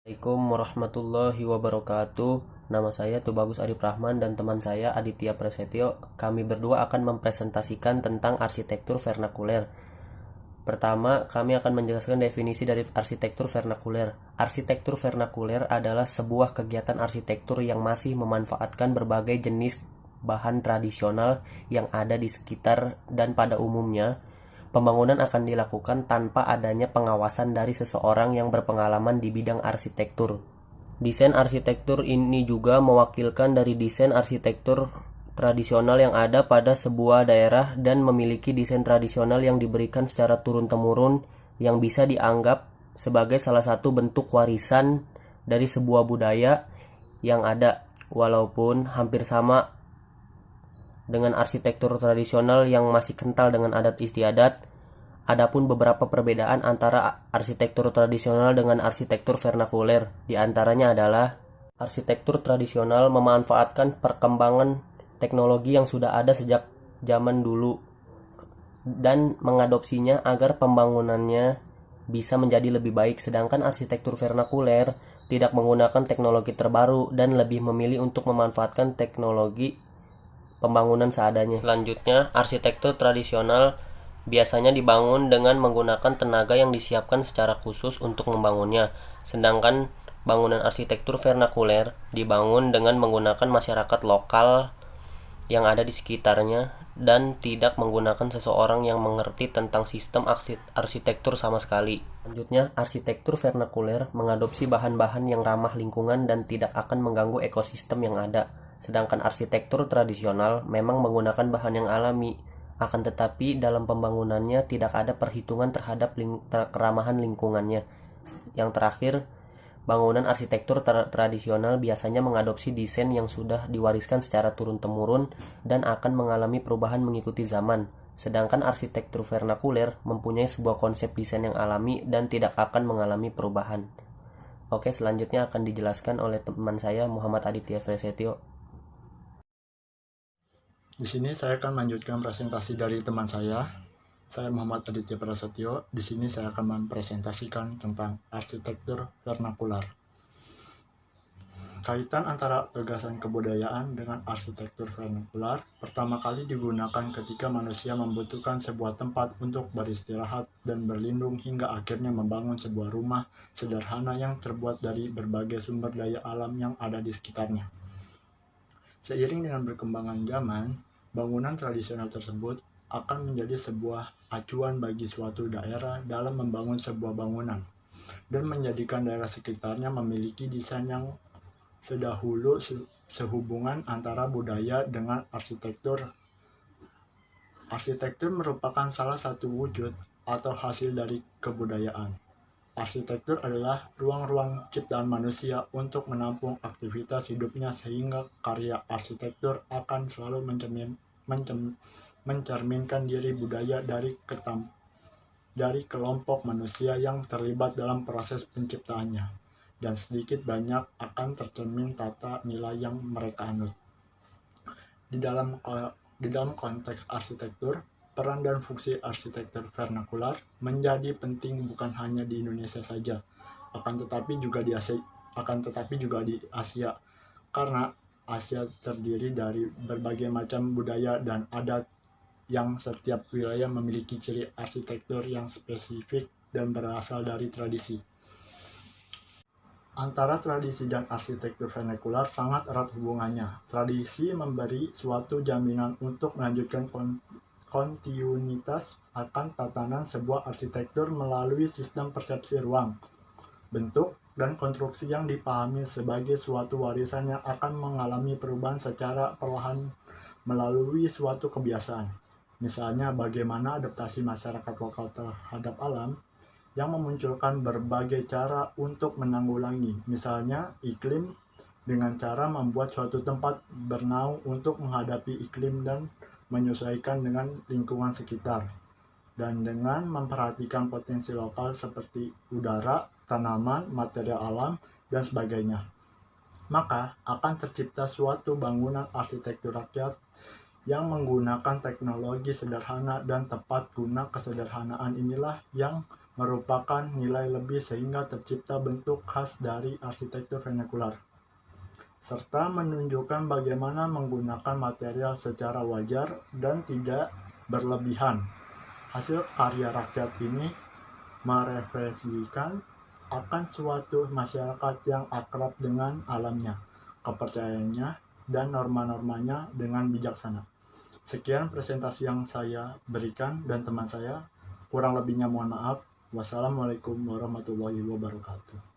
Assalamualaikum warahmatullahi wabarakatuh. Nama saya Tubagus Arif Rahman dan teman saya Aditya Prasetyo. Kami berdua akan mempresentasikan tentang arsitektur vernakuler. Pertama, kami akan menjelaskan definisi dari arsitektur vernakuler. Arsitektur vernakuler adalah sebuah kegiatan arsitektur yang masih memanfaatkan berbagai jenis bahan tradisional yang ada di sekitar dan pada umumnya pembangunan akan dilakukan tanpa adanya pengawasan dari seseorang yang berpengalaman di bidang arsitektur. Desain arsitektur ini juga mewakilkan dari desain arsitektur tradisional yang ada pada sebuah daerah dan memiliki desain tradisional yang diberikan secara turun-temurun yang bisa dianggap sebagai salah satu bentuk warisan dari sebuah budaya yang ada, walaupun hampir sama dengan arsitektur tradisional yang masih kental dengan adat istiadat. Adapun beberapa perbedaan antara arsitektur tradisional dengan arsitektur vernakuler, di antaranya adalah arsitektur tradisional memanfaatkan perkembangan teknologi yang sudah ada sejak zaman dulu dan mengadopsinya agar pembangunannya bisa menjadi lebih baik, sedangkan arsitektur vernakuler tidak menggunakan teknologi terbaru dan lebih memilih untuk memanfaatkan teknologi pembangunan seadanya. Selanjutnya, arsitektur tradisional biasanya dibangun dengan menggunakan tenaga yang disiapkan secara khusus untuk membangunnya, sedangkan bangunan arsitektur vernakuler dibangun dengan menggunakan masyarakat lokal yang ada di sekitarnya dan tidak menggunakan seseorang yang mengerti tentang sistem arsitektur sama sekali. Selanjutnya, arsitektur vernakuler mengadopsi bahan-bahan yang ramah lingkungan dan tidak akan mengganggu ekosistem yang ada. Sedangkan arsitektur tradisional memang menggunakan bahan yang alami, akan tetapi dalam pembangunannya tidak ada perhitungan terhadap keramahan lingkungannya. Yang terakhir, bangunan arsitektur tradisional biasanya mengadopsi desain yang sudah diwariskan secara turun-temurun dan akan mengalami perubahan mengikuti zaman. Sedangkan arsitektur vernakuler mempunyai sebuah konsep desain yang alami dan tidak akan mengalami perubahan. Oke, selanjutnya akan dijelaskan oleh teman saya Muhammad Aditya Prasetyo. Di sini saya akan melanjutkan presentasi dari teman saya. Saya Muhammad Aditya Prasetyo. Di sini saya akan mempresentasikan tentang arsitektur vernakular. Kaitan antara gagasan kebudayaan dengan arsitektur vernakular pertama kali digunakan ketika manusia membutuhkan sebuah tempat untuk beristirahat dan berlindung hingga akhirnya membangun sebuah rumah sederhana yang terbuat dari berbagai sumber daya alam yang ada di sekitarnya. Seiring dengan perkembangan zaman, bangunan tradisional tersebut akan menjadi sebuah acuan bagi suatu daerah dalam membangun sebuah bangunan dan menjadikan daerah sekitarnya memiliki desain yang sedahulu sehubungan antara budaya dengan arsitektur. Arsitektur merupakan salah satu wujud atau hasil dari kebudayaan. Arsitektur adalah ruang-ruang ciptaan manusia untuk menampung aktivitas hidupnya sehingga karya arsitektur akan selalu mencerminkan diri budaya dari kelompok manusia yang terlibat dalam proses penciptaannya, dan sedikit banyak akan tercermin tata nilai yang mereka anut. Di dalam konteks arsitektur, peran dan fungsi arsitektur vernakular menjadi penting bukan hanya di Indonesia saja, akan tetapi juga di Asia, karena Asia terdiri dari berbagai macam budaya dan adat yang setiap wilayah memiliki ciri arsitektur yang spesifik dan berasal dari tradisi. Antara tradisi dan arsitektur vernakular sangat erat hubungannya. Tradisi memberi suatu jaminan untuk melanjutkan kontinuitas akan tatanan sebuah arsitektur melalui sistem persepsi ruang, bentuk, dan konstruksi yang dipahami sebagai suatu warisan yang akan mengalami perubahan secara perlahan melalui suatu kebiasaan. Misalnya bagaimana adaptasi masyarakat lokal terhadap alam yang memunculkan berbagai cara untuk menanggulangi, misalnya iklim, dengan cara membuat suatu tempat bernaung untuk menghadapi iklim dan menyesuaikan dengan lingkungan sekitar, dan dengan memperhatikan potensi lokal seperti udara, tanaman, material alam, dan sebagainya. Maka akan tercipta suatu bangunan arsitektur rakyat yang menggunakan teknologi sederhana, dan tepat guna kesederhanaan inilah yang merupakan nilai lebih sehingga tercipta bentuk khas dari arsitektur vernakular, serta menunjukkan bagaimana menggunakan material secara wajar dan tidak berlebihan. Hasil karya rakyat ini merefleksikan akan suatu masyarakat yang akrab dengan alamnya, kepercayaannya, dan norma-normanya dengan bijaksana. Sekian presentasi yang saya berikan dan teman saya. Kurang lebihnya mohon maaf. Wassalamualaikum warahmatullahi wabarakatuh.